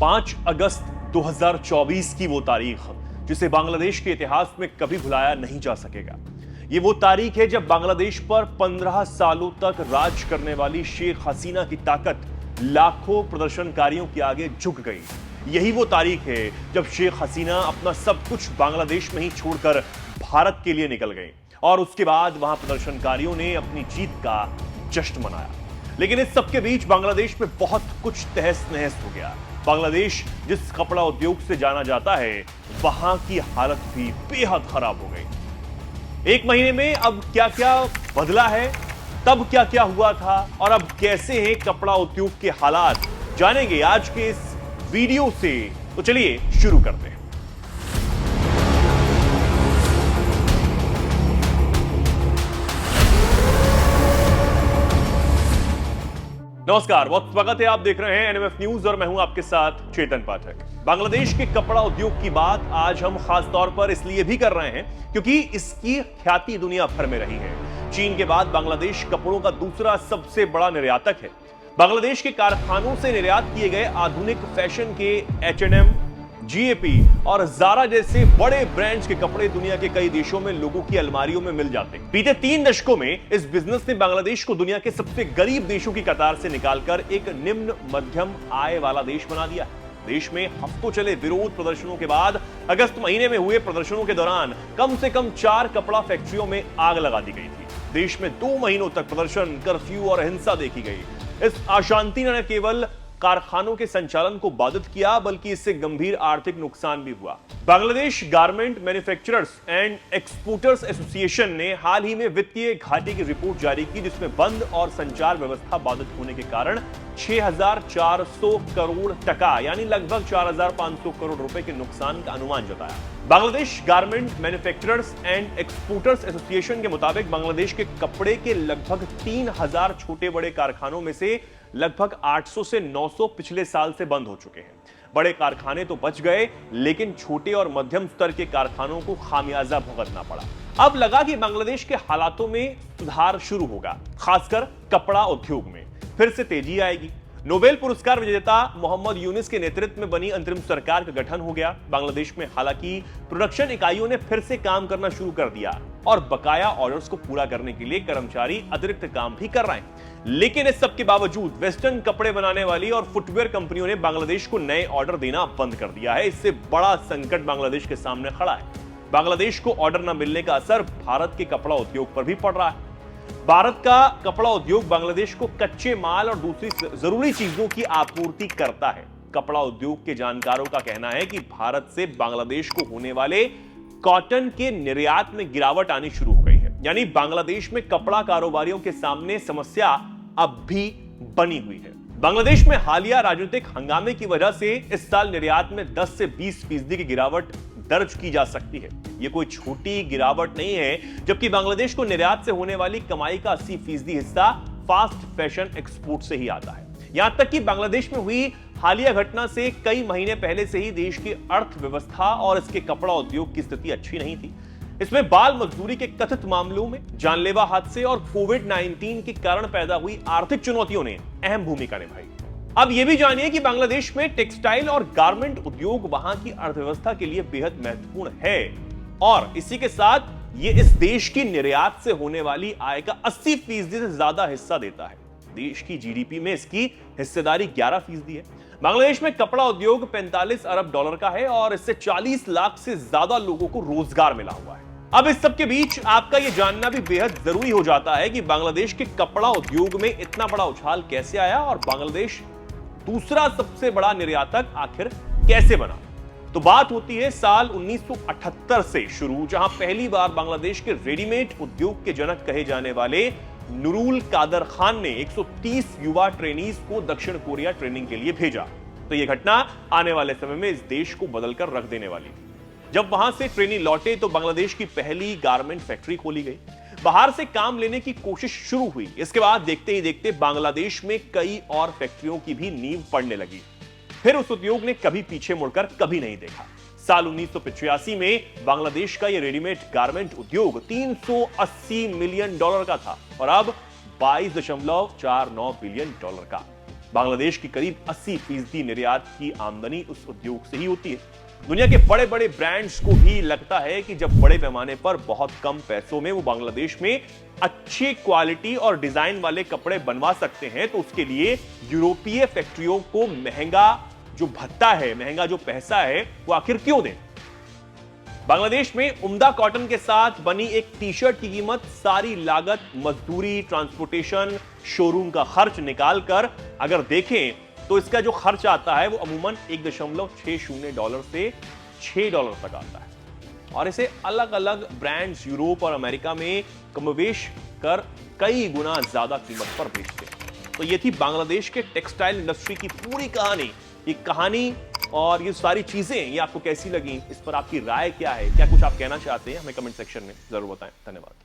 5 अगस्त 2024 की वो तारीख जिसे बांग्लादेश के इतिहास में कभी भुलाया नहीं जा सकेगा। ये वो तारीख है जब बांग्लादेश पर 15 सालों तक राज करने वाली शेख हसीना की ताकत लाखों प्रदर्शनकारियों के आगे झुक गई। यही वो तारीख है जब शेख हसीना अपना सब कुछ बांग्लादेश में ही छोड़कर भारत के लिए निकल गई और उसके बाद वहां प्रदर्शनकारियों ने अपनी जीत का जश्न मनाया। लेकिन इस सबके बीच बांग्लादेश में बहुत कुछ तहस नहस हो गया। बांग्लादेश जिस कपड़ा उद्योग से जाना जाता है वहां की हालत भी बेहद खराब हो गई। एक महीने में अब क्या क्या बदला है, तब क्या क्या हुआ था और अब कैसे हैं कपड़ा उद्योग के हालात, जानेंगे आज के इस वीडियो से। तो चलिए शुरू करते हैं। नमस्कार, बहुत स्वागत है। आप देख रहे हैं एनएमएफ न्यूज और मैं हूं आपके साथ चेतन पाठक। बांग्लादेश के कपड़ा उद्योग की बात आज हम खास तौर पर इसलिए भी कर रहे हैं क्योंकि इसकी ख्याति दुनिया भर में रही है। चीन के बाद बांग्लादेश कपड़ों का दूसरा सबसे बड़ा निर्यातक है। बांग्लादेश के कारखानों से निर्यात किए गए आधुनिक फैशन के H&M, GAP और ज़ारा जैसे बड़े ब्रांड्स के कपड़े दुनिया के कई देशों में लोगों की अलमारियों में मिल जाते हैं। बीते 3 दशकों में इस बिजनेस ने बांग्लादेश को दुनिया के सबसे गरीब देशों की कतार से निकालकर एक निम्न मध्यम आय वाला देश बना दिया। देश में हफ्तों चले विरोध प्रदर्शनों के बाद अगस्त महीने में हुए प्रदर्शनों के दौरान कम से कम 4 कपड़ा फैक्ट्रियों में आग लगा दी गई थी। देश में 2 महीनों तक प्रदर्शन, कर्फ्यू और हिंसा देखी गई। इस अशांति ने न केवल कारखानों के संचालन को बाधित किया बल्कि इससे गंभीर आर्थिक नुकसान भी हुआ। Bangladesh garment manufacturers and exporters association ने हाल ही में वित्तीय घाटे की रिपोर्ट जारी की, जिसमें बंद और संचार व्यवस्था बाधित होने के कारण 6,400 करोड़ टका यानी लगभग 4,500 करोड़ रुपए के नुकसान का अनुमान जताया। Bangladesh garment manufacturers and exporters association के मुताबिक बांग्लादेश के कपड़े के लगभग 3,000 छोटे बड़े कारखानों में से लगभग 800 से 900 पिछले साल से बंद हो चुके हैं। बड़े कारखाने तो बच गए, लेकिन छोटे और मध्यम स्तर के कारखानों को खामियाजा भुगतना पड़ा। अब लगा कि बांग्लादेश के हालातों में सुधार शुरू होगा, खासकर कपड़ा उद्योग में फिर से तेजी आएगी। नोबेल पुरस्कार विजेता मोहम्मद यूनिस के नेतृत्व में बनी अंतरिम सरकार का गठन हो गया। बांग्लादेश में हालांकि प्रोडक्शन इकाइयों ने फिर से काम करना शुरू कर दिया और बकाया ऑर्डर्स को पूरा करने के लिए कर्मचारी अतिरिक्त काम भी कर रहे हैं। लेकिन इस सब के बावजूद वेस्टर्न कपड़े बनाने वाली और फुटवेयर कंपनियों ने बांग्लादेश को नए ऑर्डर देना बंद कर दिया है। इससे बड़ा संकट बांग्लादेश के सामने खड़ा है। बांग्लादेश को ऑर्डर न मिलने का असर भारत के कपड़ा उद्योग पर भी पड़ रहा है। भारत का कपड़ा उद्योग बांग्लादेश को कच्चे माल और दूसरी जरूरी चीजों की आपूर्ति करता है। कपड़ा उद्योग के जानकारों का कहना है कि भारत से बांग्लादेश को होने वाले कॉटन के निर्यात में गिरावट आनी शुरू हो गई है। यानी बांग्लादेश में कपड़ा कारोबारियों के सामने समस्या अब भी बनी हुई है। बांग्लादेश में हालिया राजनीतिक हंगामे की वजह से इस साल निर्यात में 10 से 20% की गिरावट दर्ज की जा सकती है। यह कोई छोटी गिरावट नहीं है, जबकि बांग्लादेश को निर्यात से होने वाली कमाई का 80% हिस्सा फास्ट फैशन एक्सपोर्ट से ही आता है। यहां तक कि बांग्लादेश में हुई हालिया घटना से कई महीने पहले से ही देश की अर्थव्यवस्था और इसके कपड़ा उद्योग की स्थिति अच्छी नहीं थी। इसमें बाल मजदूरी के कथित मामलों में, जानलेवा हादसे और कोविड-19 के कारण पैदा हुई आर्थिक चुनौतियों ने अहम भूमिका निभाई। अब यह भी जानिए कि बांग्लादेश में टेक्सटाइल और गारमेंट उद्योग वहां की अर्थव्यवस्था के लिए बेहद महत्वपूर्ण है और इसी के साथ यह इस देश की निर्यात से होने वाली आय का 80% से ज्यादा हिस्सा देता है। देश की जीडीपी में इसकी हिस्सेदारी 11% है। बांग्लादेश में कपड़ा उद्योग 45 अरब डॉलर का है और इससे 40 लाख से ज्यादा लोगों को रोजगार मिला हुआ है। अब इस सब के बीच आपका यह जानना भी बेहद जरूरी हो जाता है कि बांग्लादेश के कपड़ा उद्योग में इतना बड़ा उछाल कैसे आया और बांग्लादेश दूसरा सबसे बड़ा निर्यातक आखिर कैसे बना। तो बात होती है साल 1978 से शुरू, जहां पहली बार बांग्लादेश के रेडीमेड उद्योग के जनक कहे जाने वाले नुरुल कादर खान ने 130 युवा ट्रेनीज को दक्षिण कोरिया ट्रेनिंग के लिए भेजा। तो यह घटना आने वाले समय में इस देश को बदलकर रख देने वाली थी। जब वहां से ट्रेनी लौटे तो बांग्लादेश की पहली गारमेंट फैक्ट्री खोली गई। बाहर से काम लेने की कोशिश शुरू हुई। इसके बाद देखते ही देखते बांग्लादेश में कई और फैक्ट्रियों की भी नींव पड़ने लगी। फिर उस उद्योग ने कभी पीछे मुड़कर कभी नहीं देखा। साल 1985 में बांग्लादेश का यह रेडीमेड गारमेंट उद्योग 380 मिलियन डॉलर का था और अब 22.49 बिलियन डॉलर का। बांग्लादेश की करीब 80% निर्यात की आमदनी उस उद्योग से ही होती है। दुनिया के बड़े बड़े ब्रांड्स को भी लगता है कि जब बड़े पैमाने पर बहुत कम पैसों में वो बांग्लादेश में अच्छी क्वालिटी और डिजाइन वाले कपड़े बनवा सकते हैं, तो उसके लिए यूरोपीय फैक्ट्रियों को महंगा जो भत्ता है, महंगा जो पैसा है, वो आखिर क्यों दें? बांग्लादेश में उम्दा कॉटन के साथ बनी एक टी शर्ट की कीमत सारी लागत, मजदूरी, ट्रांसपोर्टेशन, शोरूम का खर्च निकालकर अगर देखें तो इसका जो खर्च आता है वो अमूमन $1.60 से $6 तक आता है। और इसे अलग अलग ब्रांड्स यूरोप और अमेरिका में कमोवेश कर कई गुना ज्यादा कीमत पर बेचते हैं। तो ये थी बांग्लादेश के टेक्सटाइल इंडस्ट्री की पूरी कहानी। ये कहानी और ये सारी चीजें ये आपको कैसी लगी, इस पर आपकी राय क्या है? क्या कुछ आप कहना चाहते हैं? हमें कमेंट सेक्शन में जरूर बताएं। धन्यवाद।